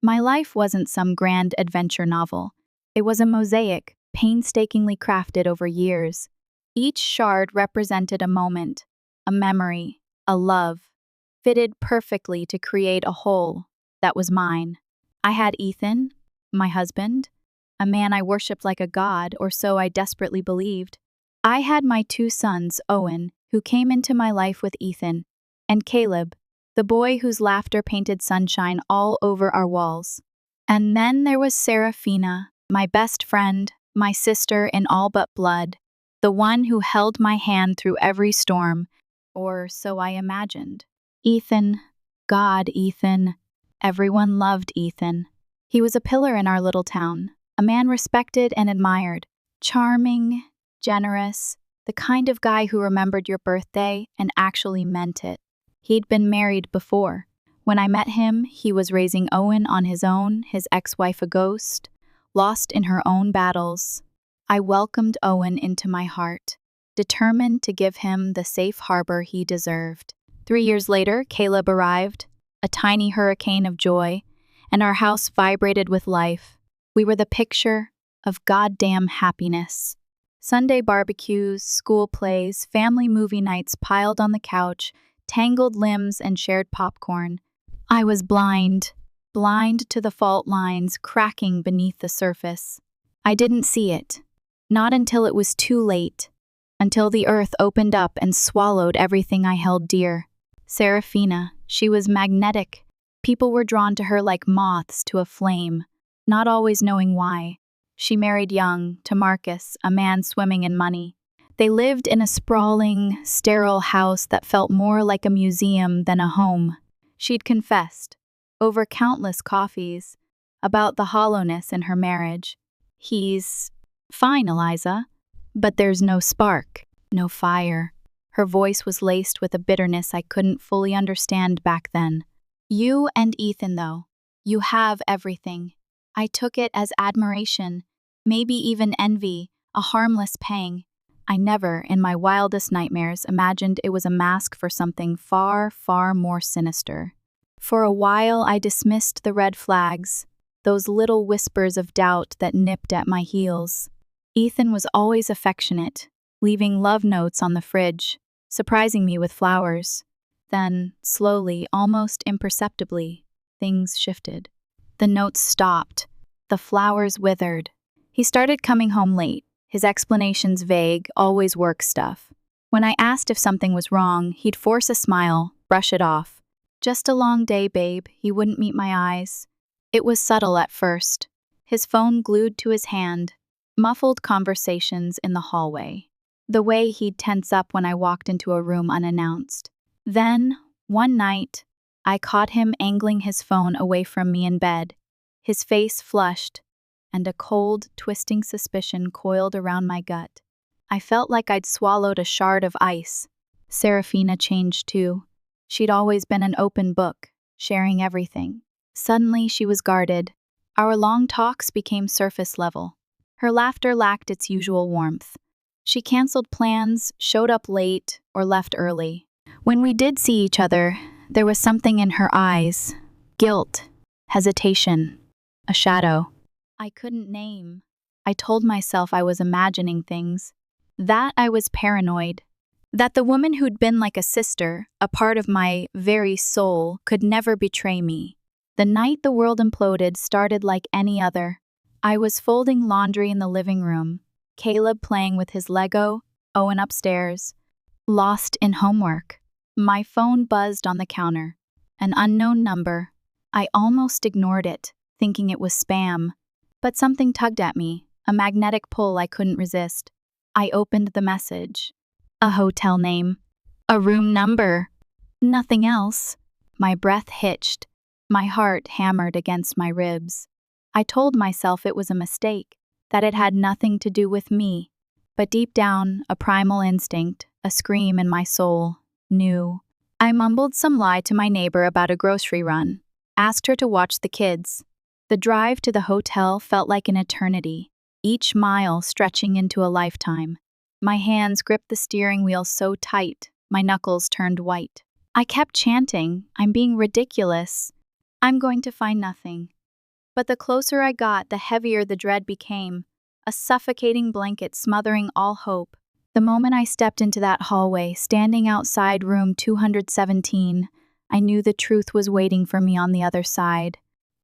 My life wasn't some grand adventure novel. It was a mosaic, painstakingly crafted over years. Each shard represented a moment, a memory, a love, fitted perfectly to create a whole that was mine. I had Ethan, my husband, a man I worshipped like a god, or so I desperately believed. I had my two sons, Owen, who came into my life with Ethan, and Caleb, the boy whose laughter painted sunshine all over our walls. And then there was Serafina, my best friend, my sister in all but blood, the one who held my hand through every storm, or so I imagined. Ethan, God, Ethan. Everyone loved Ethan. He was a pillar in our little town, a man respected and admired, charming, generous, the kind of guy who remembered your birthday and actually meant it. He'd been married before. When I met him, he was raising Owen on his own, his ex-wife a ghost, lost in her own battles. I welcomed Owen into my heart, determined to give him the safe harbor he deserved. 3 years later, Caleb arrived, a tiny hurricane of joy, and our house vibrated with life. We were the picture of goddamn happiness. Sunday barbecues, school plays, family movie nights piled on the couch, tangled limbs and shared popcorn. I was blind to the fault lines cracking beneath the surface. I didn't see it, not until it was too late, until the earth opened up and swallowed everything I held dear. Serafina, she was magnetic. People were drawn to her like moths to a flame, not always knowing why. She married young, to Marcus, a man swimming in money. They lived in a sprawling, sterile house that felt more like a museum than a home. She'd confessed, over countless coffees, about the hollowness in her marriage. He's fine, Eliza, but there's no spark, no fire. Her voice was laced with a bitterness I couldn't fully understand back then. You and Ethan, though, you have everything. I took it as admiration, maybe even envy, a harmless pang. I never, in my wildest nightmares, imagined it was a mask for something far, far more sinister. For a while, I dismissed the red flags, those little whispers of doubt that nipped at my heels. Ethan was always affectionate, leaving love notes on the fridge, surprising me with flowers. Then, slowly, almost imperceptibly, things shifted. The notes stopped. The flowers withered. He started coming home late, his explanations vague, always work stuff. When I asked if something was wrong, he'd force a smile, brush it off. Just a long day, babe. He wouldn't meet my eyes. It was subtle at first. His phone glued to his hand, muffled conversations in the hallway. The way he'd tense up when I walked into a room unannounced. Then, one night, I caught him angling his phone away from me in bed, his face flushed, and a cold, twisting suspicion coiled around my gut. I felt like I'd swallowed a shard of ice. Serafina changed too. She'd always been an open book, sharing everything. Suddenly, she was guarded. Our long talks became surface level. Her laughter lacked its usual warmth. She canceled plans, showed up late, or left early. When we did see each other, there was something in her eyes. Guilt, hesitation, a shadow. I couldn't name. I told myself I was imagining things. That I was paranoid. That the woman who'd been like a sister, a part of my very soul, could never betray me. The night the world imploded started like any other. I was folding laundry in the living room, Caleb playing with his Lego, Owen upstairs, lost in homework. My phone buzzed on the counter. An unknown number. I almost ignored it, thinking it was spam. But something tugged at me, a magnetic pull I couldn't resist. I opened the message. A hotel name. A room number. Nothing else. My breath hitched. My heart hammered against my ribs. I told myself it was a mistake, that it had nothing to do with me. But deep down, a primal instinct, a scream in my soul, knew. I mumbled some lie to my neighbor about a grocery run, asked her to watch the kids. The drive to the hotel felt like an eternity, each mile stretching into a lifetime. My hands gripped the steering wheel so tight, my knuckles turned white. I kept chanting, I'm being ridiculous. I'm going to find nothing. But the closer I got, the heavier the dread became, a suffocating blanket smothering all hope. The moment I stepped into that hallway, standing outside room 217, I knew the truth was waiting for me on the other side.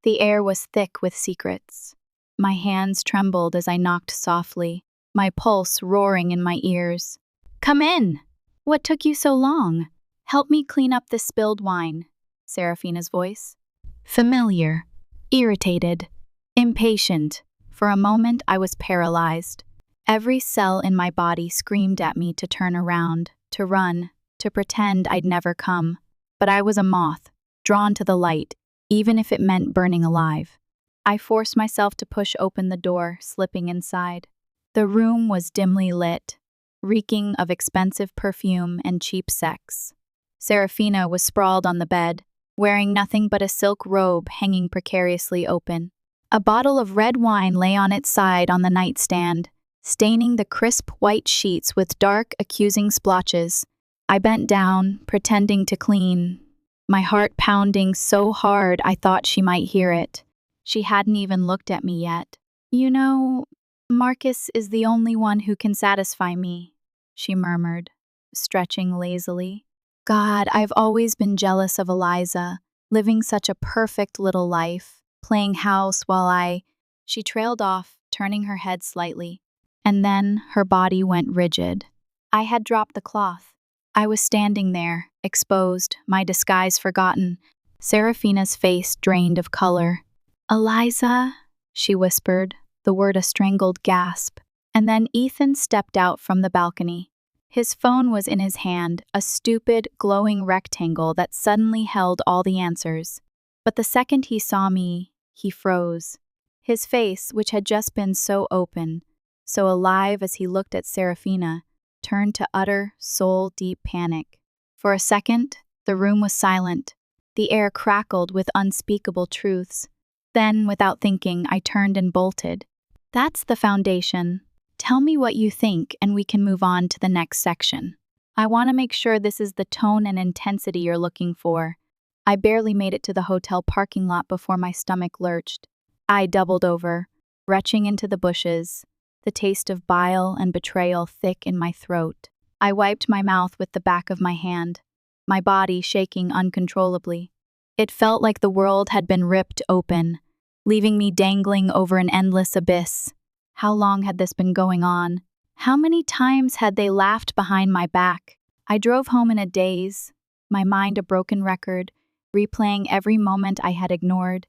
The air was thick with secrets. My hands trembled as I knocked softly, my pulse roaring in my ears. "Come in! What took you so long? Help me clean up this spilled wine," Serafina's voice. Familiar, irritated, impatient. For a moment, I was paralyzed. Every cell in my body screamed at me to turn around, to run, to pretend I'd never come. But I was a moth, drawn to the light, even if it meant burning alive. I forced myself to push open the door, slipping inside. The room was dimly lit, reeking of expensive perfume and cheap sex. Serafina was sprawled on the bed, wearing nothing but a silk robe hanging precariously open. A bottle of red wine lay on its side on the nightstand, staining the crisp white sheets with dark, accusing splotches. I bent down, pretending to clean, my heart pounding so hard I thought she might hear it. She hadn't even looked at me yet. "You know, Marcus is the only one who can satisfy me," she murmured, stretching lazily. "God, I've always been jealous of Eliza, living such a perfect little life, playing house while She trailed off, turning her head slightly, and then her body went rigid. I had dropped the cloth. I was standing there, exposed, my disguise forgotten, Serafina's face drained of color. "Eliza," she whispered, the word a strangled gasp. And then Ethan stepped out from the balcony. His phone was in his hand, a stupid, glowing rectangle that suddenly held all the answers. But the second he saw me, he froze. His face, which had just been so open, so alive as he looked at Serafina, turned to utter, soul-deep panic. For a second, the room was silent. The air crackled with unspeakable truths. Then, without thinking, I turned and bolted. "That's the foundation. Tell me what you think, and we can move on to the next section. I want to make sure this is the tone and intensity you're looking for." I barely made it to the hotel parking lot before my stomach lurched. I doubled over, retching into the bushes, the taste of bile and betrayal thick in my throat. I wiped my mouth with the back of my hand, my body shaking uncontrollably. It felt like the world had been ripped open, leaving me dangling over an endless abyss. How long had this been going on? How many times had they laughed behind my back? I drove home in a daze, my mind a broken record, replaying every moment I had ignored,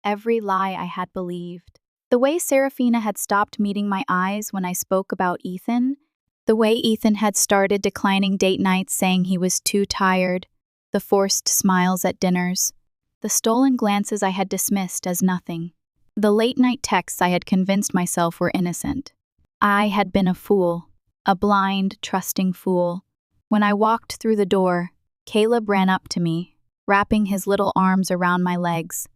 every lie I had believed. The way Serafina had stopped meeting my eyes when I spoke about Ethan, the way Ethan had started declining date nights saying he was too tired, the forced smiles at dinners, the stolen glances I had dismissed as nothing, the late-night texts I had convinced myself were innocent. I had been a fool, a blind, trusting fool. When I walked through the door, Caleb ran up to me, wrapping his little arms around my legs.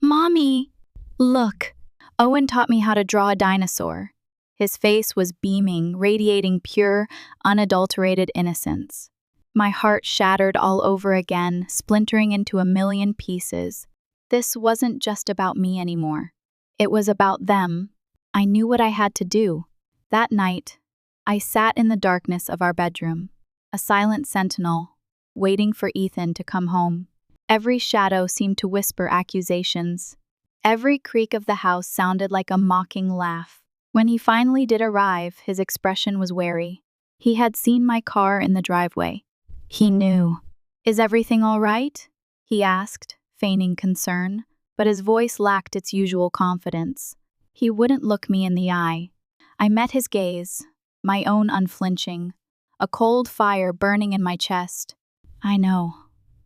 "Mommy, look. Owen taught me how to draw a dinosaur." His face was beaming, radiating pure, unadulterated innocence. My heart shattered all over again, splintering into a million pieces. This wasn't just about me anymore. It was about them. I knew what I had to do. That night, I sat in the darkness of our bedroom, a silent sentinel, waiting for Ethan to come home. Every shadow seemed to whisper accusations. Every creak of the house sounded like a mocking laugh. When he finally did arrive, his expression was wary. He had seen my car in the driveway. He knew. "Is everything all right?" he asked, feigning concern, but his voice lacked its usual confidence. He wouldn't look me in the eye. I met his gaze, my own unflinching, a cold fire burning in my chest. "I know."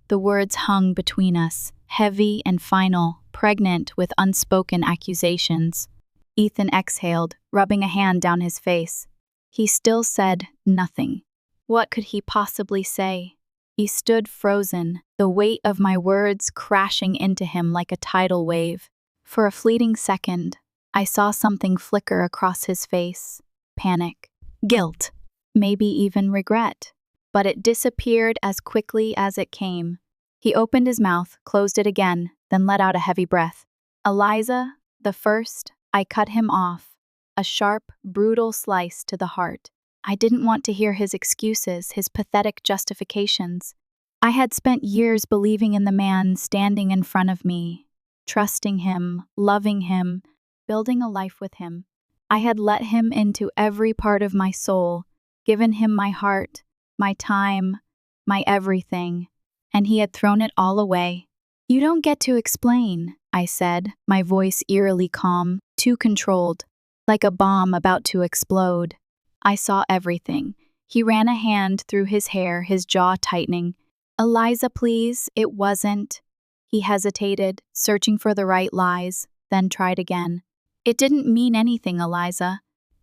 The words hung between us, heavy and final, pregnant with unspoken accusations. Ethan exhaled, rubbing a hand down his face. He still said nothing. What could he possibly say? He stood frozen, the weight of my words crashing into him like a tidal wave. For a fleeting second, I saw something flicker across his face. Panic, guilt, maybe even regret. But it disappeared as quickly as it came. He opened his mouth, closed it again, then let out a heavy breath. "Eliza, The first, I cut him off, a sharp, brutal slice to the heart. I didn't want to hear his excuses, his pathetic justifications. I had spent years believing in the man standing in front of me, trusting him, loving him, building a life with him. I had let him into every part of my soul, given him my heart, my time, my everything, and he had thrown it all away. "You don't get to explain," I said, my voice eerily calm, too controlled, like a bomb about to explode. I saw everything. He ran a hand through his hair, his jaw tightening. "Eliza, please, it wasn't." He hesitated, searching for the right lies, then tried again. "It didn't mean anything, Eliza.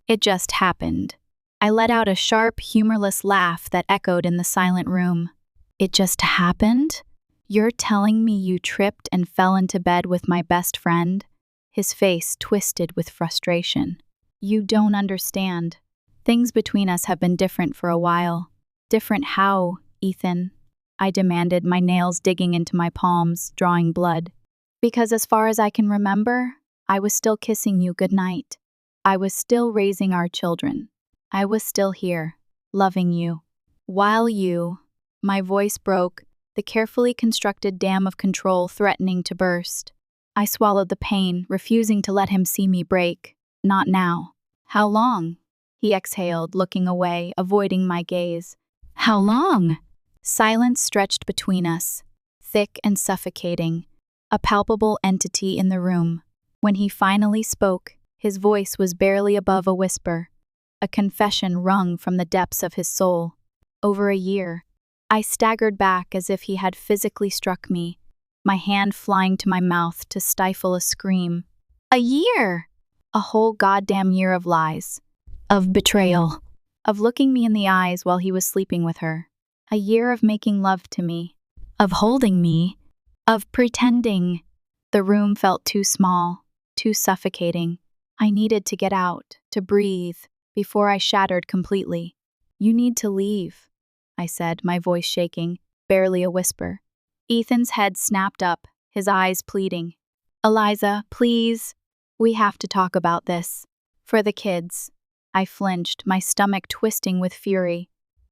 It just happened." I let out a sharp, humorless laugh that echoed in the silent room. "It just happened? You're telling me you tripped and fell into bed with my best friend?" His face twisted with frustration. "You don't understand. Things between us have been different for a while." "Different how, Ethan?" I demanded, my nails digging into my palms, drawing blood. "Because as far as I can remember, I was still kissing you goodnight. I was still raising our children. I was still here, loving you. While you..." My voice broke, the carefully constructed dam of control threatening to burst. I swallowed the pain, refusing to let him see me break. "Not now." "How long?" He exhaled, looking away, avoiding my gaze. "How long?" Silence stretched between us, thick and suffocating, a palpable entity in the room. When he finally spoke, his voice was barely above a whisper, a confession wrung from the depths of his soul. "Over a year." I staggered back as if he had physically struck me, my hand flying to my mouth to stifle a scream. "A year!" A whole goddamn year of lies, of betrayal, of looking me in the eyes while he was sleeping with her. A year of making love to me, of holding me, of pretending. The room felt too small, too suffocating. I needed to get out, to breathe, before I shattered completely. "You need to leave," I said, my voice shaking, barely a whisper. Ethan's head snapped up, his eyes pleading. "Eliza, please. We have to talk about this. For the kids." I flinched, my stomach twisting with fury.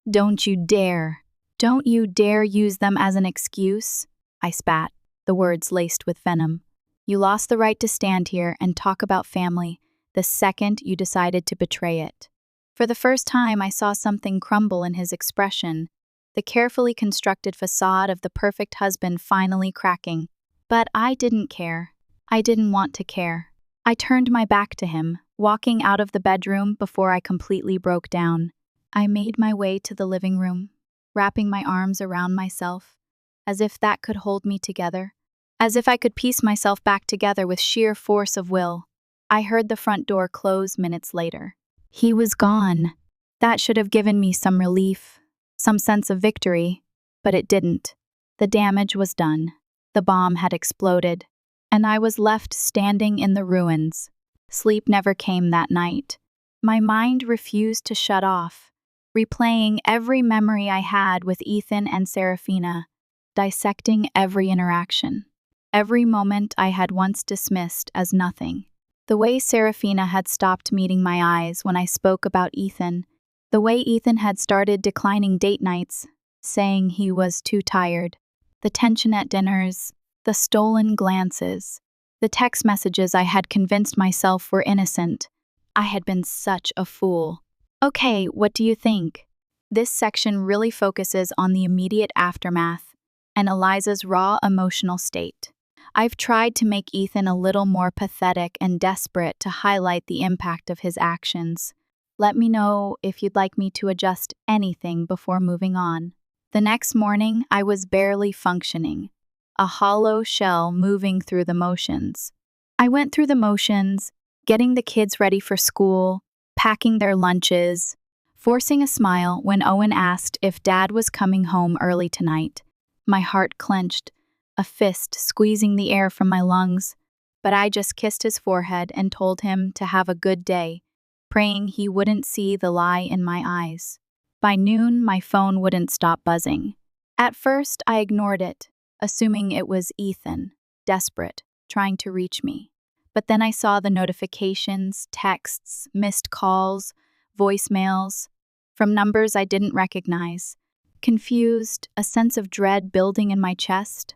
"Don't you dare. Don't you dare use them as an excuse," I spat, the words laced with venom. "You lost the right to stand here and talk about family the second you decided to betray it." For the first time, I saw something crumble in his expression, the carefully constructed facade of the perfect husband finally cracking. But I didn't care. I didn't want to care. I turned my back to him, walking out of the bedroom before I completely broke down. I made my way to the living room, wrapping my arms around myself, as if that could hold me together, as if I could piece myself back together with sheer force of will. I heard the front door close minutes later. He was gone. That should have given me some relief, some sense of victory, but it didn't. The damage was done. The bomb had exploded, and I was left standing in the ruins. Sleep never came that night. My mind refused to shut off, replaying every memory I had with Ethan and Serafina, dissecting every interaction, every moment I had once dismissed as nothing. The way Serafina had stopped meeting my eyes when I spoke about Ethan, the way Ethan had started declining date nights, saying he was too tired, the tension at dinners, the stolen glances, the text messages I had convinced myself were innocent. I had been such a fool. Okay, what do you think? This section really focuses on the immediate aftermath and Eliza's raw emotional state. I've tried to make Ethan a little more pathetic and desperate to highlight the impact of his actions. Let me know if you'd like me to adjust anything before moving on. The next morning, I was barely functioning, a hollow shell moving through the motions. I went through the motions, getting the kids ready for school, packing their lunches, forcing a smile when Owen asked if Dad was coming home early tonight. My heart clenched, a fist squeezing the air from my lungs, but I just kissed his forehead and told him to have a good day, praying he wouldn't see the lie in my eyes. By noon, my phone wouldn't stop buzzing. At first, I ignored it, assuming it was Ethan, desperate, trying to reach me. But then I saw the notifications, texts, missed calls, voicemails from numbers I didn't recognize. Confused, a sense of dread building in my chest,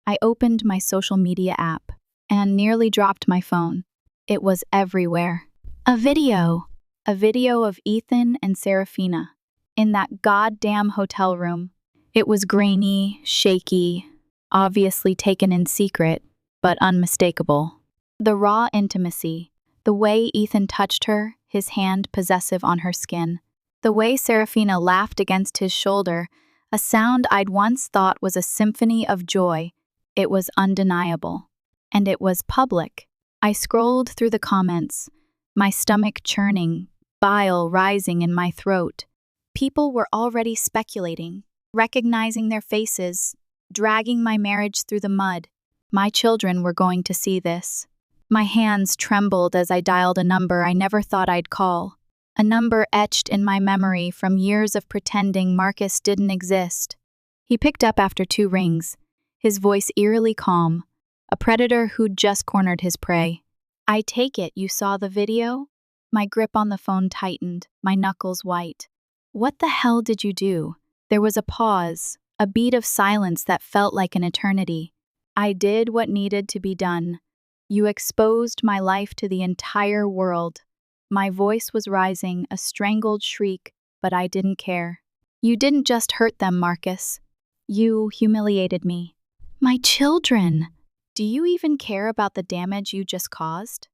I opened my social media app and nearly dropped my phone. It was everywhere. A video of Ethan and Serafina in that goddamn hotel room. It was grainy, shaky, obviously taken in secret, but unmistakable. The raw intimacy, the way Ethan touched her, his hand possessive on her skin, the way Serafina laughed against his shoulder, a sound I'd once thought was a symphony of joy. It was undeniable. And it was public. I scrolled through the comments, my stomach churning, bile rising in my throat. People were already speculating, recognizing their faces, dragging my marriage through the mud. My children were going to see this. My hands trembled as I dialed a number I never thought I'd call. A number etched in my memory from years of pretending Marcus didn't exist. He picked up after 2 rings, his voice eerily calm, a predator who'd just cornered his prey. "I take it you saw the video?" My grip on the phone tightened, my knuckles white. "What the hell did you do?" There was a pause, a beat of silence that felt like an eternity. "I did what needed to be done. You exposed my life to the entire world." My voice was rising, a strangled shriek, but I didn't care. "You didn't just hurt them, Marcus. You humiliated me." "My children! Do you even care about the damage you just caused?"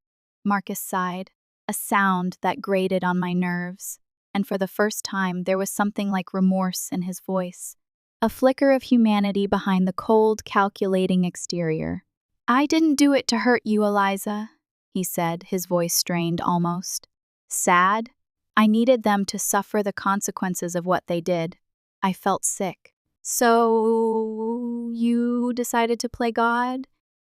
Marcus sighed, a sound that grated on my nerves, and for the first time there was something like remorse in his voice, a flicker of humanity behind the cold, calculating exterior. "I didn't do it to hurt you, Eliza," he said, his voice strained almost. "Sad? I needed them to suffer the consequences of what they did." I felt sick. "So you decided to play God?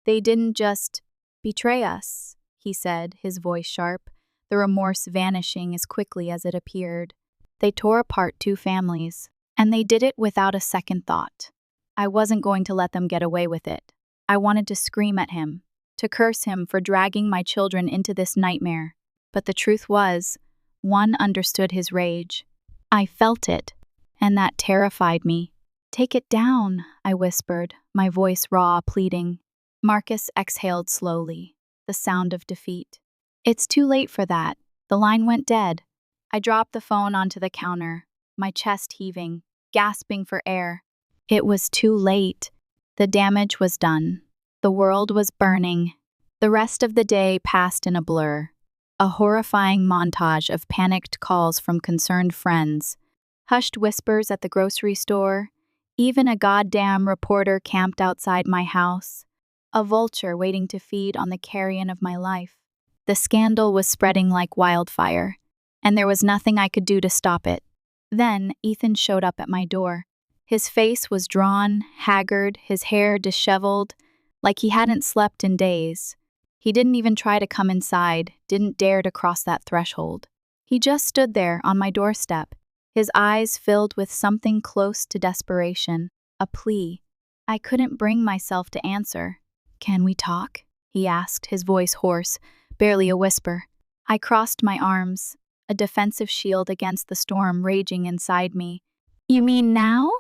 They didn't just betray us," he said, his voice sharp, the remorse vanishing as quickly as it appeared. "They tore apart 2 families, and they did it without a second thought. I wasn't going to let them get away with it. I wanted to scream at him, to curse him for dragging my children into this nightmare. But the truth was, one understood his rage. I felt it, and that terrified me. "Take it down," I whispered, my voice raw, pleading. Marcus exhaled slowly, the sound of defeat. "It's too late for that." The line went dead. I dropped the phone onto the counter, my chest heaving, gasping for air. It was too late. The damage was done. The world was burning. The rest of the day passed in a blur. A horrifying montage of panicked calls from concerned friends, hushed whispers at the grocery store, even a goddamn reporter camped outside my house, a vulture waiting to feed on the carrion of my life. The scandal was spreading like wildfire, and there was nothing I could do to stop it. Then Ethan showed up at my door. His face was drawn, haggard, his hair disheveled, like he hadn't slept in days. He didn't even try to come inside, didn't dare to cross that threshold. He just stood there on my doorstep, his eyes filled with something close to desperation, a plea. I couldn't bring myself to answer. "Can we talk?" he asked, his voice hoarse, barely a whisper. I crossed my arms, a defensive shield against the storm raging inside me. "You mean now?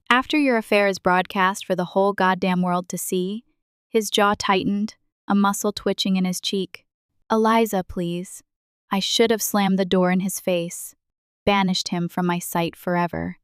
After your affair is broadcast for the whole goddamn world to see?" His jaw tightened, a muscle twitching in his cheek. "Eliza, please." I should have slammed the door in his face, banished him from my sight forever.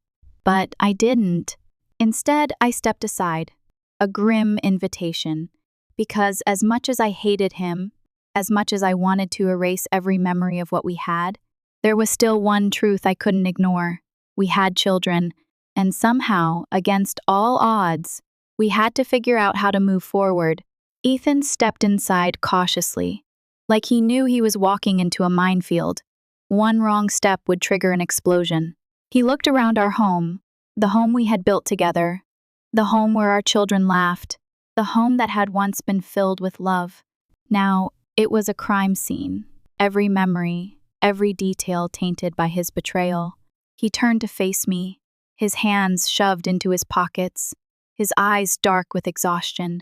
But I didn't. Instead, I stepped aside, a grim invitation, because as much as I hated him, as much as I wanted to erase every memory of what we had, there was still one truth I couldn't ignore. We had children, and somehow, against all odds, we had to figure out how to move forward. Ethan stepped inside cautiously, like he knew he was walking into a minefield. One wrong step would trigger an explosion. He looked around our home, the home we had built together, the home where our children laughed, the home that had once been filled with love. Now, it was a crime scene, every memory, every detail tainted by his betrayal. He turned to face me, his hands shoved into his pockets, his eyes dark with exhaustion.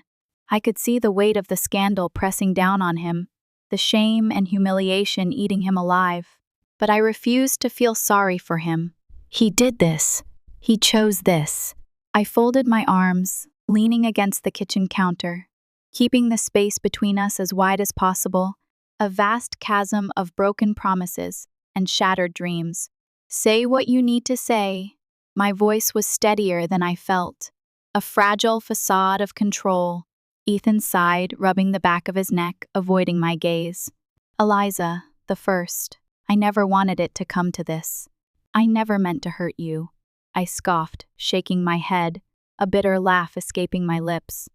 I could see the weight of the scandal pressing down on him. the shame and humiliation eating him alive. But I refused to feel sorry for him. He did this. He chose this. I folded my arms, leaning against the kitchen counter, keeping the space between us as wide as possible, a vast chasm of broken promises and shattered dreams. Say what you need to say. My voice was steadier than I felt, a fragile facade of control. Ethan sighed, rubbing the back of his neck, avoiding my gaze. Eliza, the first. I never wanted it to come to this. I never meant to hurt you. I scoffed, shaking my head, a bitter laugh escaping my lips.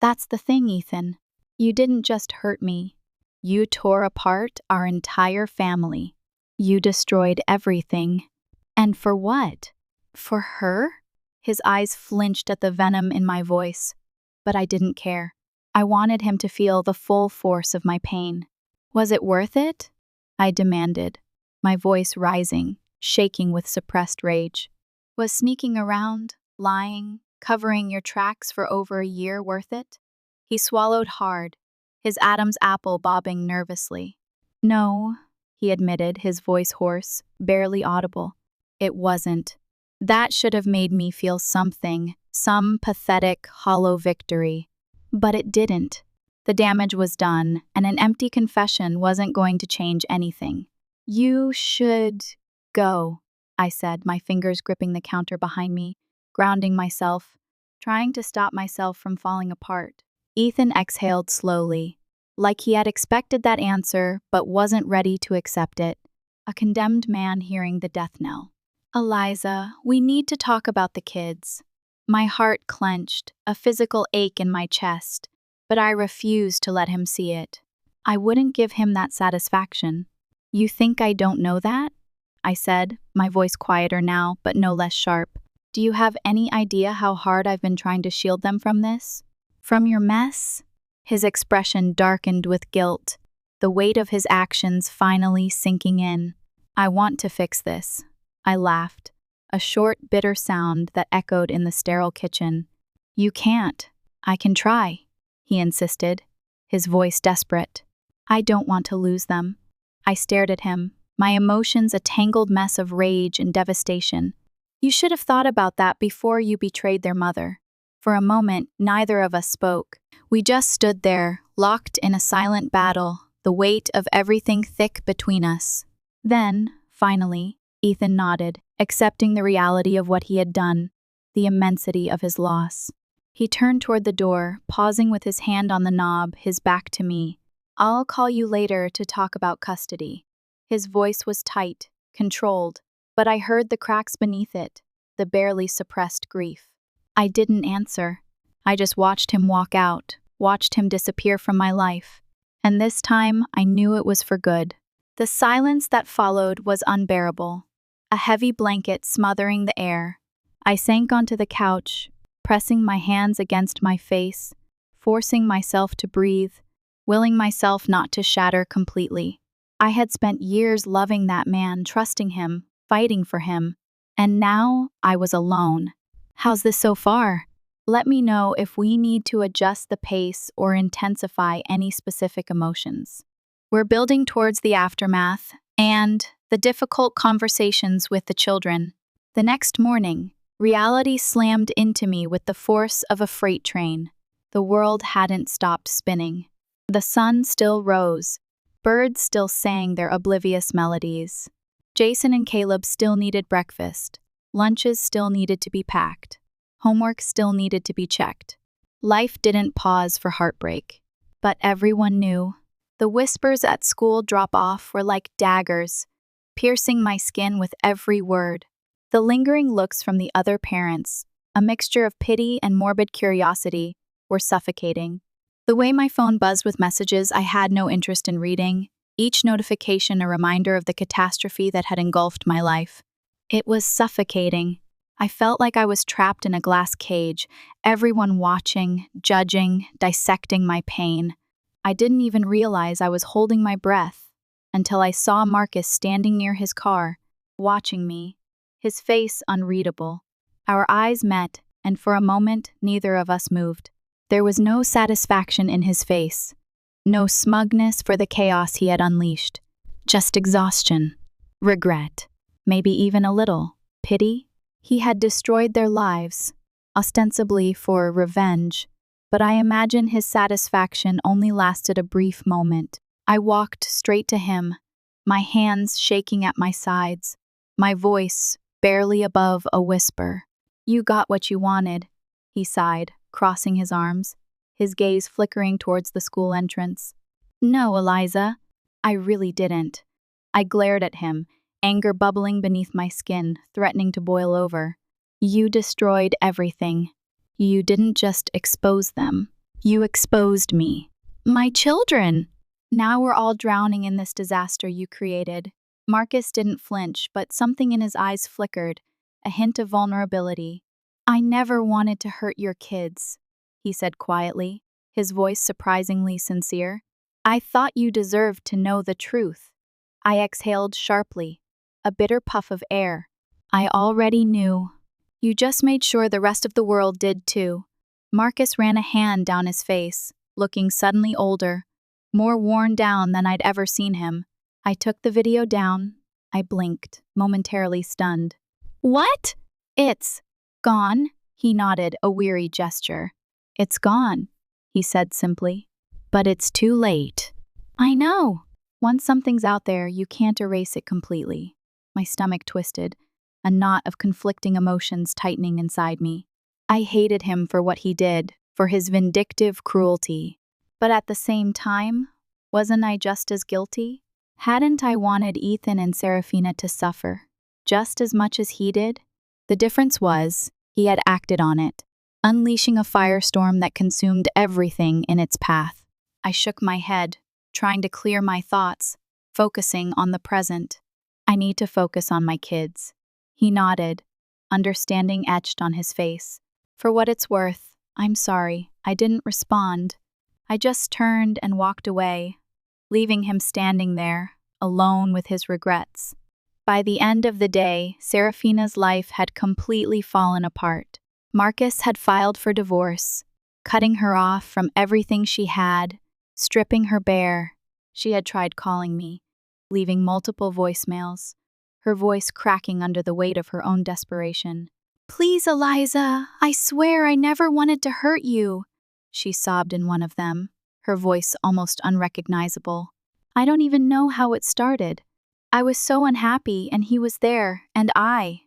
That's the thing, Ethan. You didn't just hurt me. You tore apart our entire family. You destroyed everything. And for what? For her? His eyes flinched at the venom in my voice. But I didn't care. I wanted him to feel the full force of my pain. Was it worth it? I demanded, my voice rising, shaking with suppressed rage. Was sneaking around, lying, covering your tracks for over a year worth it? He swallowed hard, his Adam's apple bobbing nervously. No, he admitted, his voice hoarse, barely audible. It wasn't. That should have made me feel something, some pathetic, hollow victory. But it didn't. The damage was done, and an empty confession wasn't going to change anything. You should go, I said, my fingers gripping the counter behind me, grounding myself, trying to stop myself from falling apart. Ethan exhaled slowly, like he had expected that answer but wasn't ready to accept it. A condemned man hearing the death knell. Eliza, we need to talk about the kids. My heart clenched, a physical ache in my chest, but I refused to let him see it. I wouldn't give him that satisfaction. You think I don't know that? I said, my voice quieter now, but no less sharp. Do you have any idea how hard I've been trying to shield them from this? From your mess? His expression darkened with guilt, the weight of his actions finally sinking in. I want to fix this. I laughed, a short, bitter sound that echoed in the sterile kitchen. You can't. I can try, he insisted, his voice desperate. I don't want to lose them. I stared at him, my emotions a tangled mess of rage and devastation. You should have thought about that before you betrayed their mother. For a moment, neither of us spoke. We just stood there, locked in a silent battle, the weight of everything thick between us. Then, finally, Ethan nodded, accepting the reality of what he had done, the immensity of his loss. He turned toward the door, pausing with his hand on the knob, his back to me. I'll call you later to talk about custody. His voice was tight, controlled, but I heard the cracks beneath it, the barely suppressed grief. I didn't answer. I just watched him walk out, watched him disappear from my life. And this time, I knew it was for good. The silence that followed was unbearable, a heavy blanket smothering the air. I sank onto the couch, pressing my hands against my face, forcing myself to breathe, willing myself not to shatter completely. I had spent years loving that man, trusting him, fighting for him, and now I was alone. How's this so far? Let me know if we need to adjust the pace or intensify any specific emotions. We're building towards the aftermath and the difficult conversations with the children. The next morning, reality slammed into me with the force of a freight train. The world hadn't stopped spinning. The sun still rose. Birds still sang their oblivious melodies. Jason and Caleb still needed breakfast. Lunches still needed to be packed. Homework still needed to be checked. Life didn't pause for heartbreak. But everyone knew. The whispers at school drop-off were like daggers, piercing my skin with every word. The lingering looks from the other parents, a mixture of pity and morbid curiosity, were suffocating. The way my phone buzzed with messages I had no interest in reading, each notification a reminder of the catastrophe that had engulfed my life. It was suffocating. I felt like I was trapped in a glass cage, everyone watching, judging, dissecting my pain. I didn't even realize I was holding my breath until I saw Marcus standing near his car, watching me, his face unreadable. Our eyes met, and for a moment, neither of us moved. There was no satisfaction in his face, No smugness for the chaos he had unleashed. Just exhaustion, regret, maybe even a little pity. He had destroyed their lives, ostensibly for revenge, but I imagine his satisfaction only lasted a brief moment. I walked straight to him, my hands shaking at my sides, my voice barely above a whisper. "You got what you wanted," he sighed, crossing his arms, his gaze flickering towards the school entrance. "No, Eliza, I really didn't." I glared at him, anger bubbling beneath my skin, threatening to boil over. "You destroyed everything. You didn't just expose them. You exposed me. My children! Now we're all drowning in this disaster you created." Marcus didn't flinch, but something in his eyes flickered, a hint of vulnerability. "I never wanted to hurt your kids," he said quietly, his voice surprisingly sincere. "I thought you deserved to know the truth." I exhaled sharply, a bitter puff of air. "I already knew. You just made sure the rest of the world did too." Marcus ran a hand down his face, looking suddenly older, more worn down than I'd ever seen him. I took the video down. I blinked, momentarily stunned. "What?" "It's gone," he nodded, a weary gesture. "It's gone," he said simply. "But it's too late." "I know. Once something's out there, you can't erase it completely." My stomach twisted, a knot of conflicting emotions tightening inside me. I hated him for what he did, for his vindictive cruelty. But at the same time, wasn't I just as guilty? Hadn't I wanted Ethan and Serafina to suffer just as much as he did? The difference was, he had acted on it, unleashing a firestorm that consumed everything in its path. I shook my head, trying to clear my thoughts, focusing on the present. "I need to focus on my kids." He nodded, understanding etched on his face. "For what it's worth, I'm sorry, I didn't respond." I just turned and walked away, leaving him standing there, alone with his regrets. By the end of the day, Serafina's life had completely fallen apart. Marcus had filed for divorce, cutting her off from everything she had, stripping her bare. She had tried calling me, leaving multiple voicemails, her voice cracking under the weight of her own desperation. "Please, Eliza, I swear I never wanted to hurt you," she sobbed in one of them, her voice almost unrecognizable. "I don't even know how it started. I was so unhappy and he was there, and I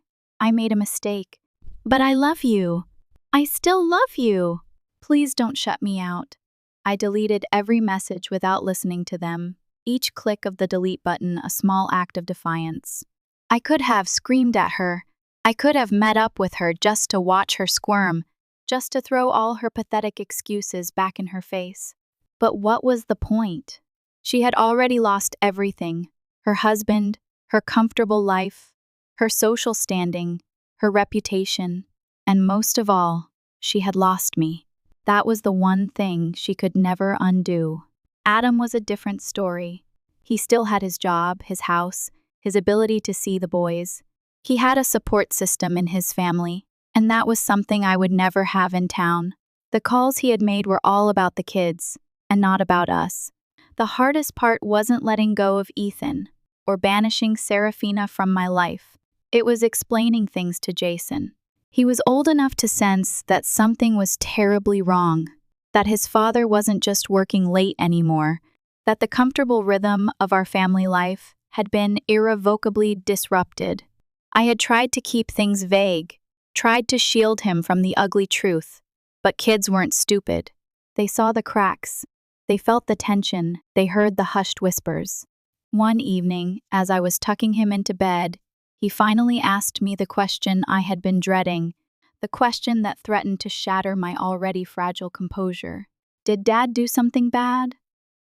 made a mistake. But I love you. I still love you. Please don't shut me out." I deleted every message without listening to them, each click of the delete button a small act of defiance. I could have screamed at her. I could have met up with her just to watch her squirm, just to throw all her pathetic excuses back in her face. But what was the point? She had already lost everything: her husband, her comfortable life, her social standing, her reputation, and most of all, she had lost me. That was the one thing she could never undo. Adam was a different story. He still had his job, his house, his ability to see the boys. He had a support system in his family, and that was something I would never have in town. The calls he had made were all about the kids, and not about us. The hardest part wasn't letting go of Ethan, or banishing Serafina from my life. It was explaining things to Jason. He was old enough to sense that something was terribly wrong, that his father wasn't just working late anymore, that the comfortable rhythm of our family life had been irrevocably disrupted. I had tried to keep things vague, tried to shield him from the ugly truth, but kids weren't stupid. They saw the cracks, they felt the tension, they heard the hushed whispers. One evening, as I was tucking him into bed, he finally asked me the question I had been dreading, the question that threatened to shatter my already fragile composure. "Did Dad do something bad?"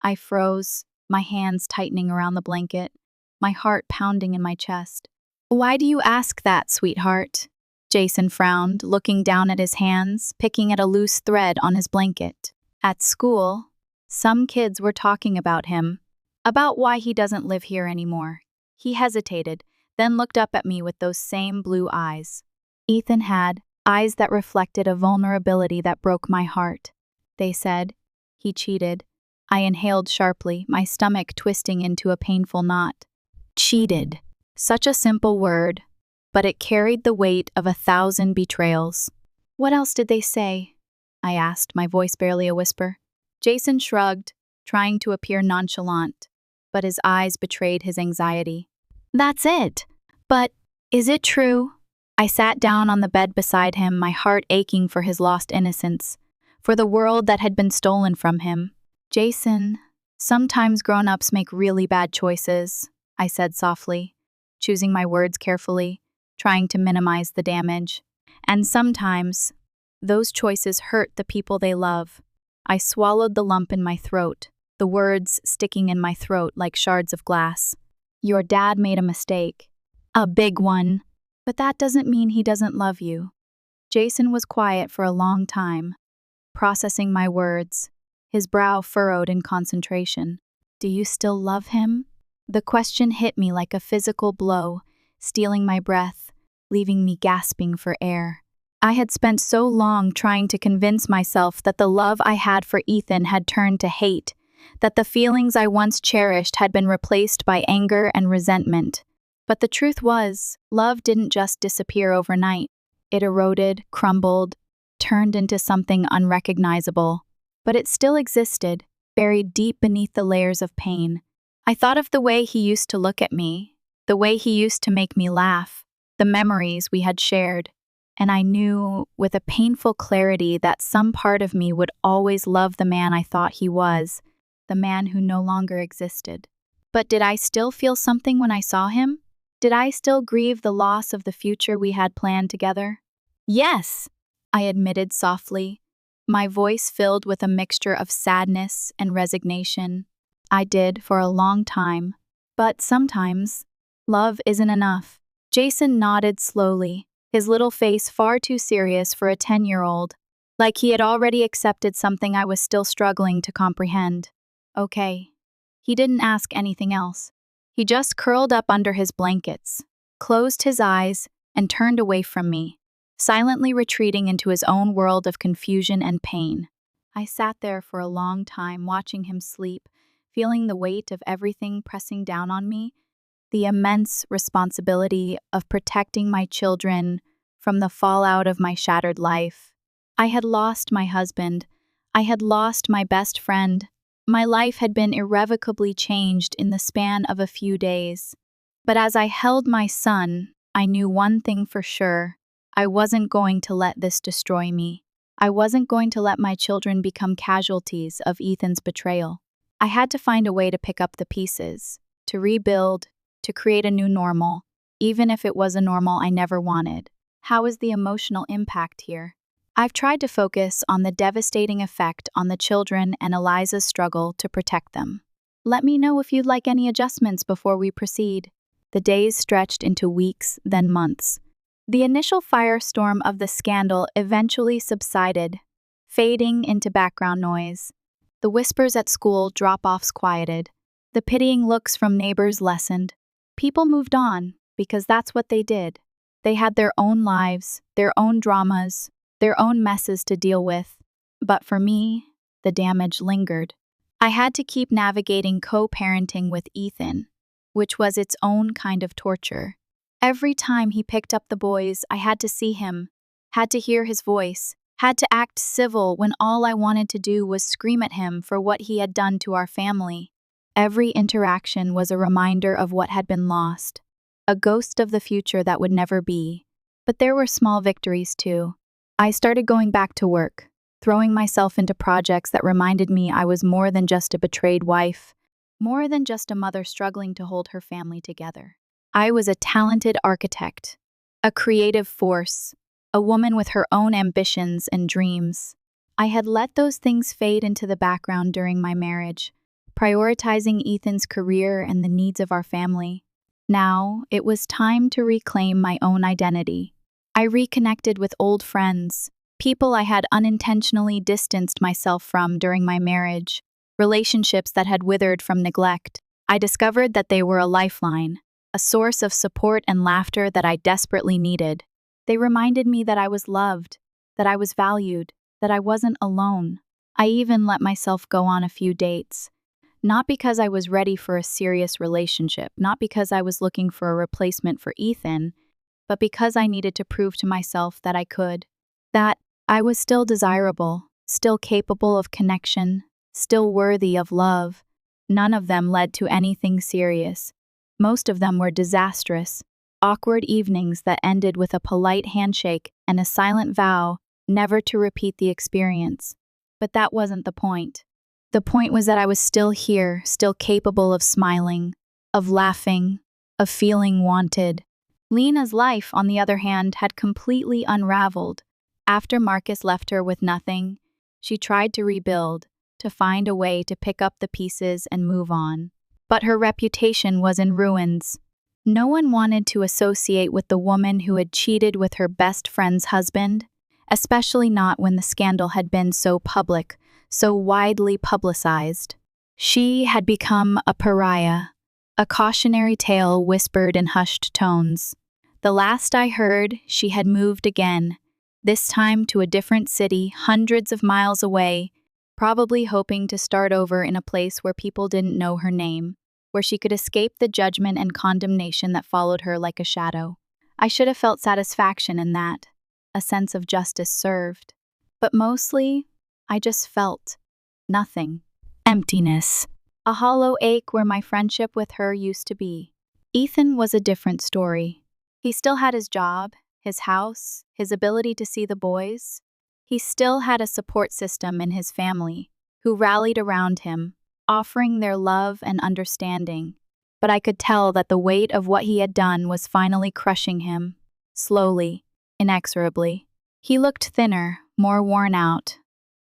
I froze, my hands tightening around the blanket, my heart pounding in my chest. "Why do you ask that, sweetheart?" Jason frowned, looking down at his hands, picking at a loose thread on his blanket. "At school, some kids were talking about him, about why he doesn't live here anymore." He hesitated, then looked up at me with those same blue eyes. Ethan had eyes that reflected a vulnerability that broke my heart. "They said he cheated. I inhaled sharply, my stomach twisting into a painful knot. Cheated. Such a simple word, but it carried the weight of 1,000 betrayals. What else did they say? I asked, my voice barely a whisper. Jason shrugged, trying to appear nonchalant, but his eyes betrayed his anxiety. That's it. But is it true? I sat down on the bed beside him, my heart aching for his lost innocence, for the world that had been stolen from him. Jason, sometimes grown-ups make really bad choices, I said softly, choosing my words carefully, trying to minimize the damage. And sometimes, those choices hurt the people they love. I swallowed the lump in my throat, the words sticking in my throat like shards of glass. Your dad made a mistake. A big one. But that doesn't mean he doesn't love you. Jason was quiet for a long time, processing my words, his brow furrowed in concentration. Do you still love him? The question hit me like a physical blow, stealing my breath, leaving me gasping for air. I had spent so long trying to convince myself that the love I had for Ethan had turned to hate, that the feelings I once cherished had been replaced by anger and resentment. But the truth was, love didn't just disappear overnight. It eroded, crumbled, turned into something unrecognizable. But it still existed, buried deep beneath the layers of pain. I thought of the way he used to look at me, the way he used to make me laugh, the memories we had shared. And I knew, with a painful clarity, that some part of me would always love the man I thought he was, the man who no longer existed. But did I still feel something when I saw him? Did I still grieve the loss of the future we had planned together? Yes, I admitted softly, my voice filled with a mixture of sadness and resignation. I did for a long time, but sometimes, love isn't enough. Jason nodded slowly, his little face far too serious for a 10-year-old, like he had already accepted something I was still struggling to comprehend. Okay. He didn't ask anything else. He just curled up under his blankets, closed his eyes, and turned away from me, silently retreating into his own world of confusion and pain. I sat there for a long time watching him sleep, feeling the weight of everything pressing down on me, the immense responsibility of protecting my children from the fallout of my shattered life. I had lost my husband. I had lost my best friend. My life had been irrevocably changed in the span of a few days. But as I held my son, I knew one thing for sure. I wasn't going to let this destroy me. I wasn't going to let my children become casualties of Ethan's betrayal. I had to find a way to pick up the pieces, to rebuild, to create a new normal, even if it was a normal I never wanted. How is the emotional impact here? I've tried to focus on the devastating effect on the children and Eliza's struggle to protect them. Let me know if you'd like any adjustments before we proceed. The days stretched into weeks, then months. The initial firestorm of the scandal eventually subsided, fading into background noise. The whispers at school drop-offs quieted. The pitying looks from neighbors lessened. People moved on, because that's what they did. They had their own lives, their own dramas, their own messes to deal with. But for me, the damage lingered. I had to keep navigating co-parenting with Ethan, which was its own kind of torture. Every time he picked up the boys, I had to see him, had to hear his voice, had to act civil when all I wanted to do was scream at him for what he had done to our family. Every interaction was a reminder of what had been lost, a ghost of the future that would never be. But there were small victories too. I started going back to work, throwing myself into projects that reminded me I was more than just a betrayed wife, more than just a mother struggling to hold her family together. I was a talented architect, a creative force, a woman with her own ambitions and dreams. I had let those things fade into the background during my marriage, prioritizing Ethan's career and the needs of our family. Now, it was time to reclaim my own identity. I reconnected with old friends, people I had unintentionally distanced myself from during my marriage, relationships that had withered from neglect. I discovered that they were a lifeline, a source of support and laughter that I desperately needed. They reminded me that I was loved, that I was valued, that I wasn't alone. I even let myself go on a few dates. Not because I was ready for a serious relationship, not because I was looking for a replacement for Ethan, but because I needed to prove to myself that I could. That I was still desirable, still capable of connection, still worthy of love. None of them led to anything serious. Most of them were disastrous, awkward evenings that ended with a polite handshake and a silent vow never to repeat the experience. But that wasn't the point. The point was that I was still here, still capable of smiling, of laughing, of feeling wanted. Lena's life, on the other hand, had completely unraveled. After Marcus left her with nothing, she tried to rebuild, to find a way to pick up the pieces and move on. But her reputation was in ruins. No one wanted to associate with the woman who had cheated with her best friend's husband, especially not when the scandal had been so public, so widely publicized. She had become a pariah, a cautionary tale whispered in hushed tones. The last I heard, she had moved again, this time to a different city hundreds of miles away, probably hoping to start over in a place where people didn't know her name, where she could escape the judgment and condemnation that followed her like a shadow. I should have felt satisfaction in that, a sense of justice served. But mostly, I just felt nothing. Emptiness. A hollow ache where my friendship with her used to be. Ethan was a different story. He still had his job, his house, his ability to see the boys. He still had a support system in his family, who rallied around him, offering their love and understanding. But I could tell that the weight of what he had done was finally crushing him, slowly, inexorably. He looked thinner, more worn out.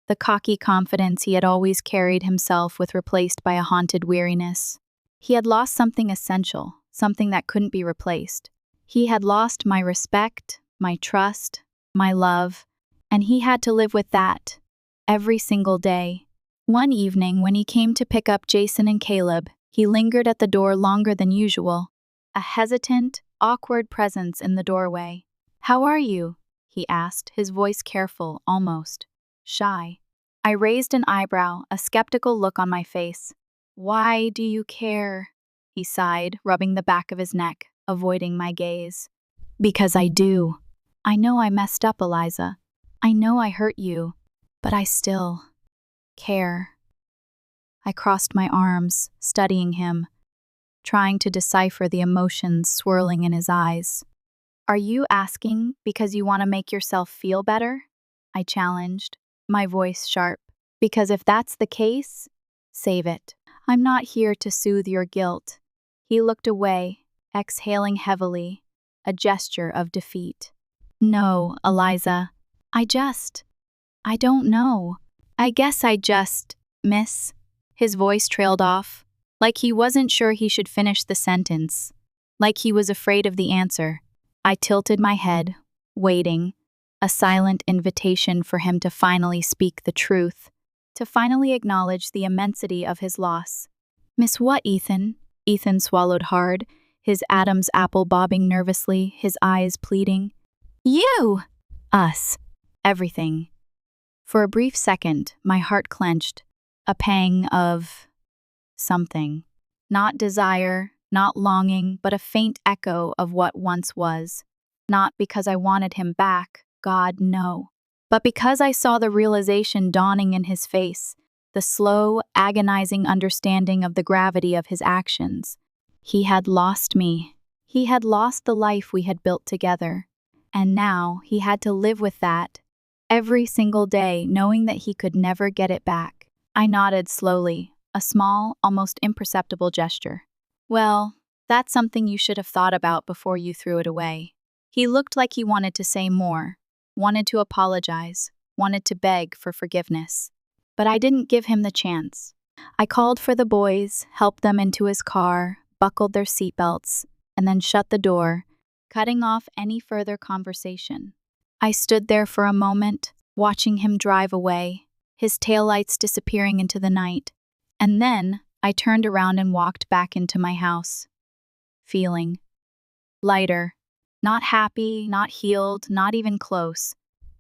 The cocky confidence he had always carried himself with replaced by a haunted weariness. He had lost something essential, something that couldn't be replaced. He had lost my respect, my trust, my love, and he had to live with that every single day. One evening, when he came to pick up Jason and Caleb, he lingered at the door longer than usual, a hesitant, awkward presence in the doorway. "How are you?" he asked, his voice careful, almost shy. I raised an eyebrow, a skeptical look on my face. "Why do you care?" he sighed, rubbing the back of his neck, avoiding my gaze. "Because I do. I know I messed up, Eliza. I know I hurt you, but I still care." I crossed my arms, studying him, trying to decipher the emotions swirling in his eyes. "Are you asking because you want to make yourself feel better?" I challenged, my voice sharp. "Because if that's the case, save it. I'm not here to soothe your guilt." He looked away, exhaling heavily, a gesture of defeat. "No, Eliza. I don't know. I guess I just miss." His voice trailed off, like he wasn't sure he should finish the sentence, like he was afraid of the answer. I tilted my head, waiting, a silent invitation for him to finally speak the truth, to finally acknowledge the immensity of his loss. "Miss what, Ethan?" Ethan swallowed hard, his Adam's apple bobbing nervously, his eyes pleading. "You!" "Us. Everything." For a brief second, my heart clenched, a pang of something. Not desire, not longing, but a faint echo of what once was. Not because I wanted him back, God, no. But because I saw the realization dawning in his face, the slow, agonizing understanding of the gravity of his actions. He had lost me. He had lost the life we had built together. And now he had to live with that, every single day, knowing that he could never get it back. I nodded slowly, a small, almost imperceptible gesture. "Well, that's something you should have thought about before you threw it away." He looked like he wanted to say more, wanted to apologize, wanted to beg for forgiveness. But I didn't give him the chance. I called for the boys, helped them into his car, buckled their seatbelts, and then shut the door, cutting off any further conversation. I stood there for a moment, watching him drive away, his taillights disappearing into the night, and then I turned around and walked back into my house, feeling lighter. Not happy, not healed, not even close,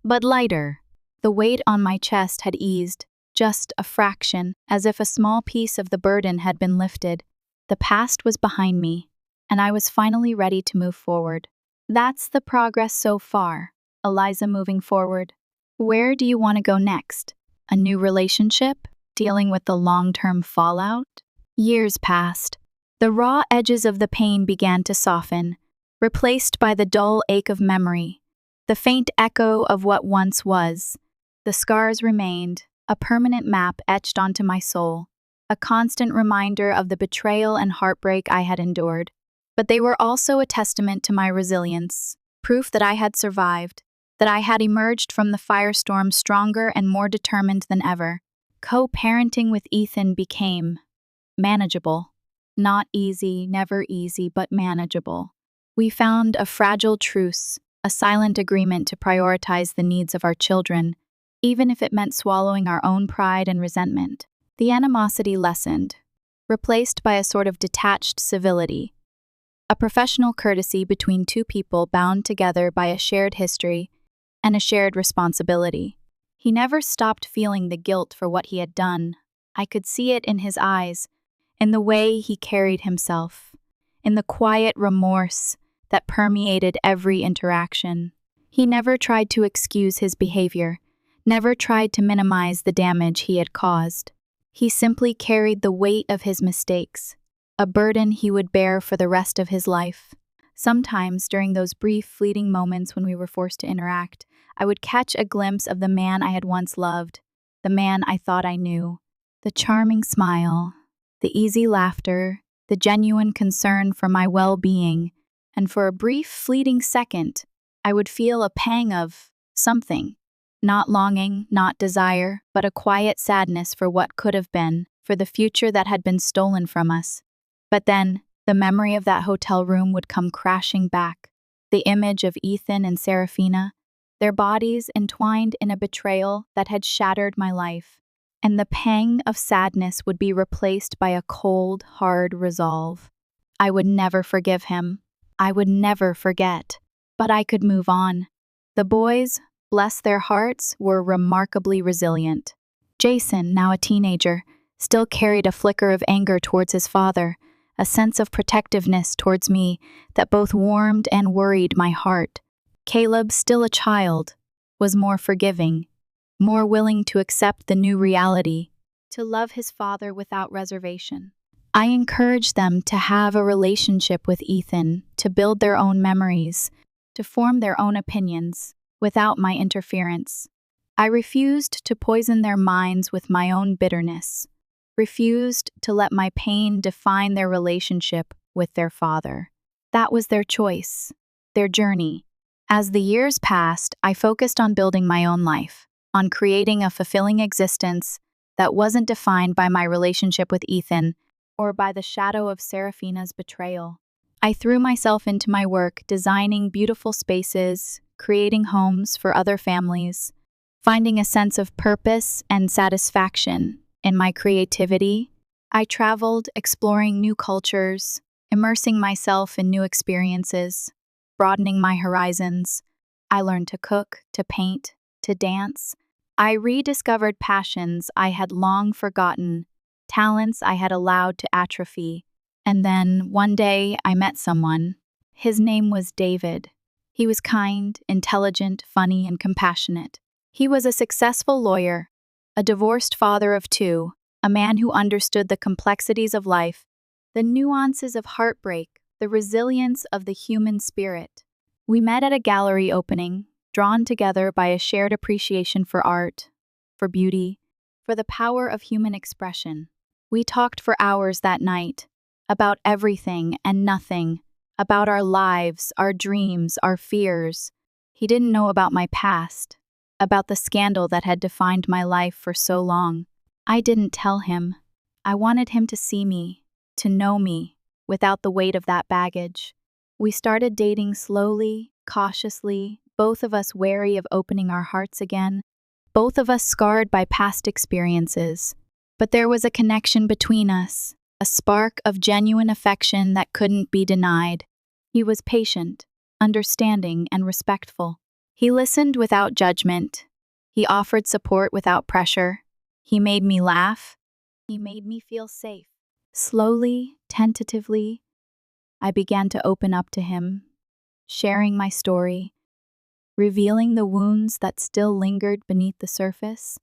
but lighter. The weight on my chest had eased, just a fraction, as if a small piece of the burden had been lifted. The past was behind me, and I was finally ready to move forward. That's the progress so far. Eliza moving forward. Where do you want to go next? A new relationship? Dealing with the long-term fallout? Years passed. The raw edges of the pain began to soften, replaced by the dull ache of memory, the faint echo of what once was. The scars remained, a permanent map etched onto my soul, a constant reminder of the betrayal and heartbreak I had endured. But they were also a testament to my resilience, proof that I had survived, that I had emerged from the firestorm stronger and more determined than ever. Co-parenting with Ethan became manageable. Not easy, never easy, but manageable. We found a fragile truce, a silent agreement to prioritize the needs of our children, even if it meant swallowing our own pride and resentment. The animosity lessened, replaced by a sort of detached civility, a professional courtesy between two people bound together by a shared history and a shared responsibility. He never stopped feeling the guilt for what he had done. I could see it in his eyes, in the way he carried himself, in the quiet remorse that permeated every interaction. He never tried to excuse his behavior, never tried to minimize the damage he had caused. He simply carried the weight of his mistakes, a burden he would bear for the rest of his life. Sometimes, during those brief, fleeting moments when we were forced to interact, I would catch a glimpse of the man I had once loved, the man I thought I knew, the charming smile, the easy laughter, the genuine concern for my well-being, and for a brief, fleeting second, I would feel a pang of something. Not longing, not desire, but a quiet sadness for what could have been, for the future that had been stolen from us. But then, the memory of that hotel room would come crashing back. The image of Ethan and Serafina, their bodies entwined in a betrayal that had shattered my life. And the pang of sadness would be replaced by a cold, hard resolve. I would never forgive him. I would never forget. But I could move on. The boys, bless their hearts, were remarkably resilient. Jason, now a teenager, still carried a flicker of anger towards his father, a sense of protectiveness towards me that both warmed and worried my heart. Caleb, still a child, was more forgiving, more willing to accept the new reality, to love his father without reservation. I encouraged them to have a relationship with Ethan, to build their own memories, to form their own opinions, without my interference. I refused to poison their minds with my own bitterness, refused to let my pain define their relationship with their father. That was their choice, their journey. As the years passed, I focused on building my own life, on creating a fulfilling existence that wasn't defined by my relationship with Ethan or by the shadow of Serafina's betrayal. I threw myself into my work, designing beautiful spaces, creating homes for other families, finding a sense of purpose and satisfaction in my creativity. I traveled, exploring new cultures, immersing myself in new experiences, broadening my horizons. I learned to cook, to paint, to dance. I rediscovered passions I had long forgotten, talents I had allowed to atrophy. And then, one day, I met someone. His name was David. He was kind, intelligent, funny, and compassionate. He was a successful lawyer, a divorced father of two, a man who understood the complexities of life, the nuances of heartbreak, the resilience of the human spirit. We met at a gallery opening, drawn together by a shared appreciation for art, for beauty, for the power of human expression. We talked for hours that night, about everything and nothing, about our lives, our dreams, our fears. He didn't know about my past, about the scandal that had defined my life for so long. I didn't tell him. I wanted him to see me, to know me, without the weight of that baggage. We started dating slowly, cautiously, both of us wary of opening our hearts again, both of us scarred by past experiences. But there was a connection between us, a spark of genuine affection that couldn't be denied. He was patient, understanding, and respectful. He listened without judgment. He offered support without pressure. He made me laugh. He made me feel safe. Slowly, tentatively, I began to open up to him, sharing my story, revealing the wounds that still lingered beneath the surface.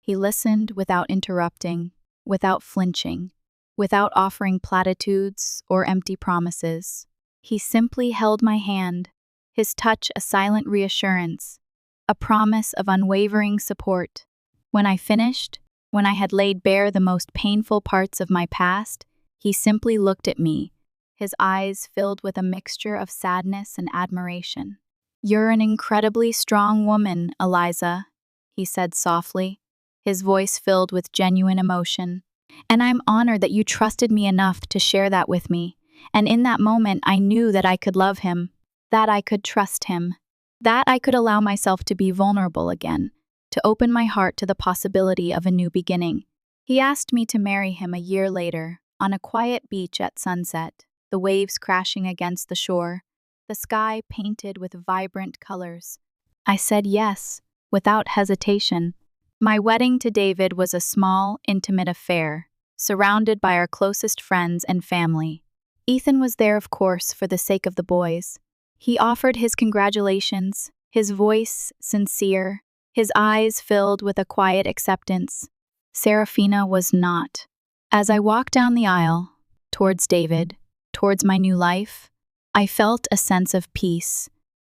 He listened without interrupting, without flinching, without offering platitudes or empty promises. He simply held my hand, his touch a silent reassurance, a promise of unwavering support. When I finished, when I had laid bare the most painful parts of my past, he simply looked at me, his eyes filled with a mixture of sadness and admiration. "You're an incredibly strong woman, Eliza," he said softly, his voice filled with genuine emotion. "And I'm honored that you trusted me enough to share that with me. And in that moment, I knew that I could love him, that I could trust him, that I could allow myself to be vulnerable again, to open my heart to the possibility of a new beginning." He asked me to marry him a year later, on a quiet beach at sunset, the waves crashing against the shore, the sky painted with vibrant colors. I said yes, without hesitation. My wedding to David was a small, intimate affair, surrounded by our closest friends and family. Ethan was there, of course, for the sake of the boys. He offered his congratulations, his voice sincere, his eyes filled with a quiet acceptance. Serafina was not. As I walked down the aisle, towards David, towards my new life, I felt a sense of peace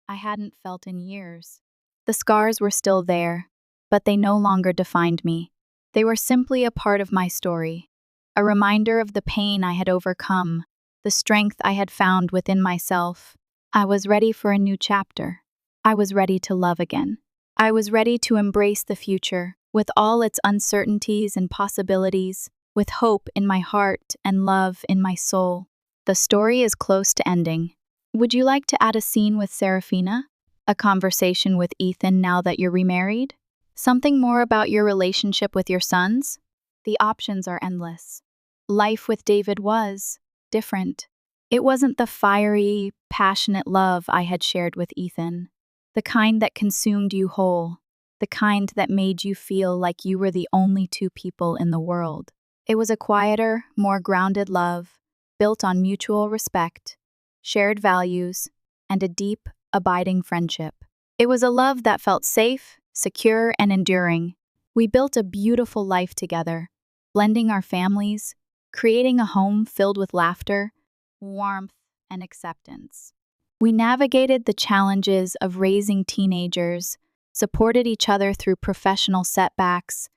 I hadn't felt in years. The scars were still there, but they no longer defined me. They were simply a part of my story, a reminder of the pain I had overcome, the strength I had found within myself. I was ready for a new chapter. I was ready to love again. I was ready to embrace the future, with all its uncertainties and possibilities, with hope in my heart and love in my soul. The story is close to ending. Would you like to add a scene with Serafina? A conversation with Ethan now that you're remarried? Something more about your relationship with your sons? The options are endless. Life with David was different. It wasn't the fiery, passionate love I had shared with Ethan, the kind that consumed you whole, the kind that made you feel like you were the only two people in the world. It was a quieter, more grounded love, built on mutual respect, shared values, and a deep, abiding friendship. It was a love that felt safe, secure, and enduring. We built a beautiful life together, blending our families, creating a home filled with laughter, warmth, and acceptance. We navigated the challenges of raising teenagers, supported each other through professional setbacks,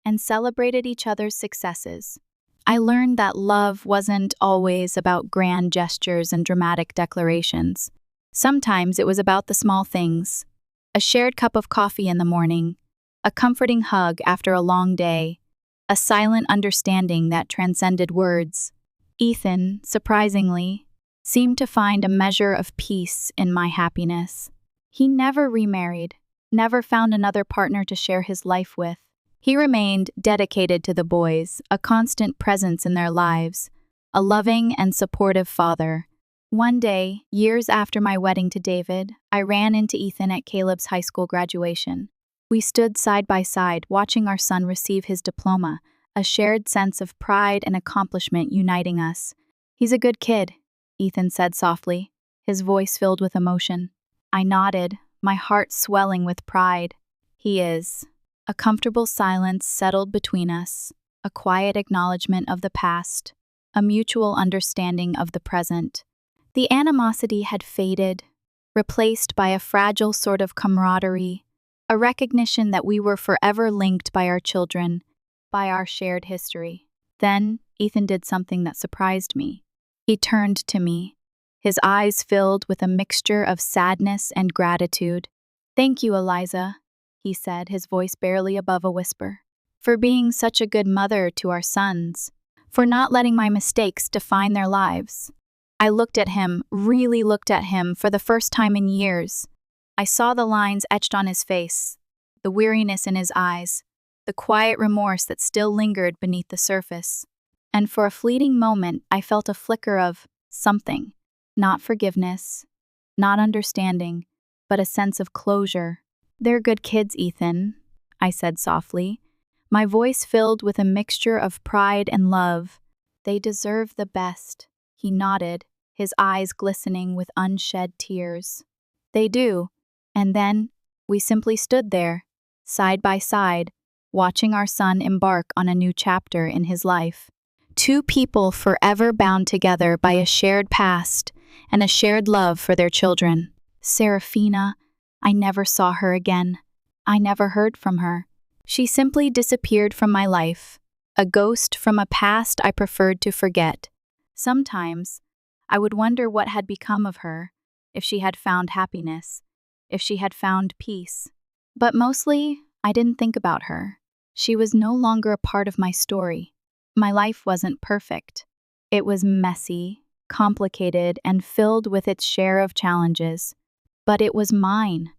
and celebrated each other's successes. I learned that love wasn't always about grand gestures and dramatic declarations. Sometimes it was about the small things: a shared cup of coffee in the morning, a comforting hug after a long day, a silent understanding that transcended words. Ethan, surprisingly, seemed to find a measure of peace in my happiness. He never remarried, never found another partner to share his life with. He remained dedicated to the boys, a constant presence in their lives, a loving and supportive father. One day, years after my wedding to David, I ran into Ethan at Caleb's high school graduation. We stood side by side, watching our son receive his diploma, a shared sense of pride and accomplishment uniting us. "He's a good kid," Ethan said softly, his voice filled with emotion. I nodded, my heart swelling with pride. "He is." A comfortable silence settled between us, a quiet acknowledgement of the past, a mutual understanding of the present. The animosity had faded, replaced by a fragile sort of camaraderie, a recognition that we were forever linked by our children, by our shared history. Then, Ethan did something that surprised me. He turned to me, his eyes filled with a mixture of sadness and gratitude. "Thank you, Eliza," he said, his voice barely above a whisper, "for being such a good mother to our sons, for not letting my mistakes define their lives." I looked at him, really looked at him, for the first time in years. I saw the lines etched on his face, the weariness in his eyes, the quiet remorse that still lingered beneath the surface. And for a fleeting moment, I felt a flicker of something. Not forgiveness, not understanding, but a sense of closure. "They're good kids, Ethan," I said softly, my voice filled with a mixture of pride and love. They deserve the best, he nodded, his eyes glistening with unshed tears. They do. And then, we simply stood there, side by side, watching our son embark on a new chapter in his life. Two people forever bound together by a shared past and a shared love for their children. Serafina, I never saw her again. I never heard from her. She simply disappeared from my life, a ghost from a past I preferred to forget. Sometimes, I would wonder what had become of her, if she had found happiness, if she had found peace. But mostly, I didn't think about her. She was no longer a part of my story. My life wasn't perfect. It was messy, complicated, and filled with its share of challenges. But it was mine.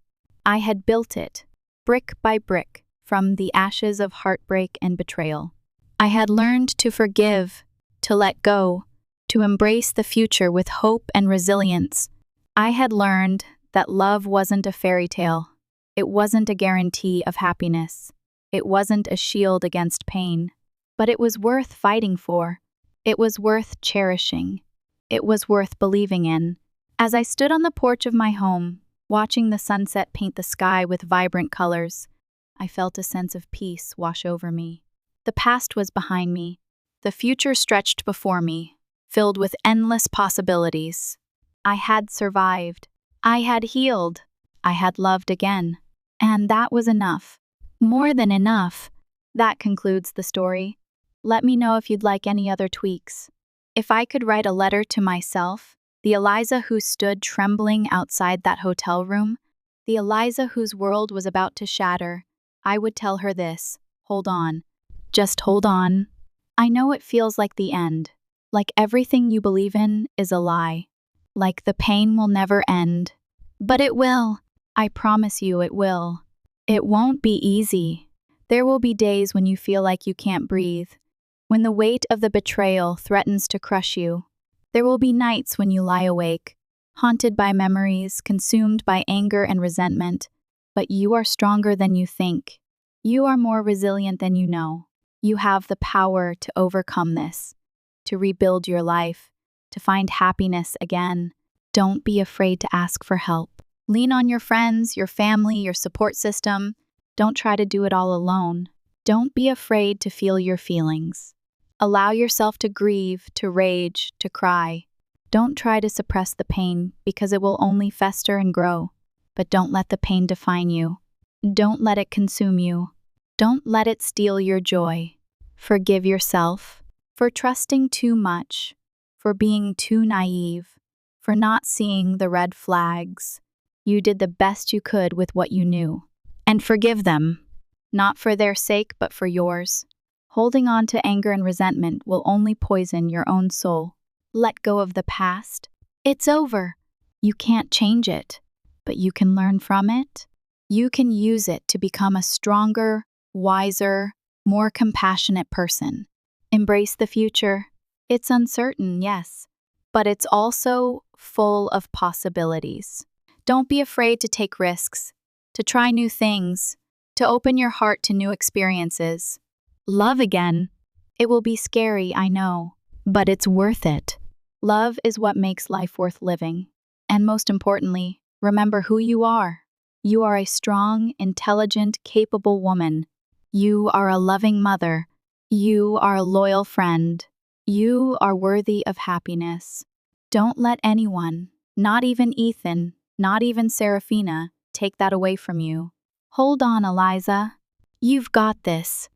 I had built it, brick by brick, from the ashes of heartbreak and betrayal. I had learned to forgive, to let go, to embrace the future with hope and resilience. I had learned that love wasn't a fairy tale. It wasn't a guarantee of happiness. It wasn't a shield against pain. But it was worth fighting for. It was worth cherishing. It was worth believing in. As I stood on the porch of my home, watching the sunset paint the sky with vibrant colors, I felt a sense of peace wash over me. The past was behind me. The future stretched before me, filled with endless possibilities. I had survived. I had healed. I had loved again. And that was enough. More than enough. That concludes the story. Let me know if you'd like any other tweaks. If I could write a letter to myself, the Eliza who stood trembling outside that hotel room, the Eliza whose world was about to shatter, I would tell her this: hold on. Just hold on. I know it feels like the end, like everything you believe in is a lie, like the pain will never end. But it will. I promise you it will. It won't be easy. There will be days when you feel like you can't breathe, when the weight of the betrayal threatens to crush you. There will be nights when you lie awake, haunted by memories, consumed by anger and resentment. But you are stronger than you think. You are more resilient than you know. You have the power to overcome this, to rebuild your life, to find happiness again. Don't be afraid to ask for help. Lean on your friends, your family, your support system. Don't try to do it all alone. Don't be afraid to feel your feelings. Allow yourself to grieve, to rage, to cry. Don't try to suppress the pain because it will only fester and grow. But don't let the pain define you. Don't let it consume you. Don't let it steal your joy. Forgive yourself for trusting too much, for being too naive, for not seeing the red flags. You did the best you could with what you knew. And forgive them, not for their sake, but for yours. Holding on to anger and resentment will only poison your own soul. Let go of the past. It's over. You can't change it, but you can learn from it. You can use it to become a stronger, wiser, more compassionate person. Embrace the future. It's uncertain, yes, but it's also full of possibilities. Don't be afraid to take risks, to try new things, to open your heart to new experiences. Love again. It will be scary, I know, but it's worth it. Love is what makes life worth living. And most importantly, remember who you are. You are a strong, intelligent, capable woman. You are a loving mother. You are a loyal friend. You are worthy of happiness. Don't let anyone, not even Ethan, not even Serafina, take that away from you. Hold on, Eliza. You've got this.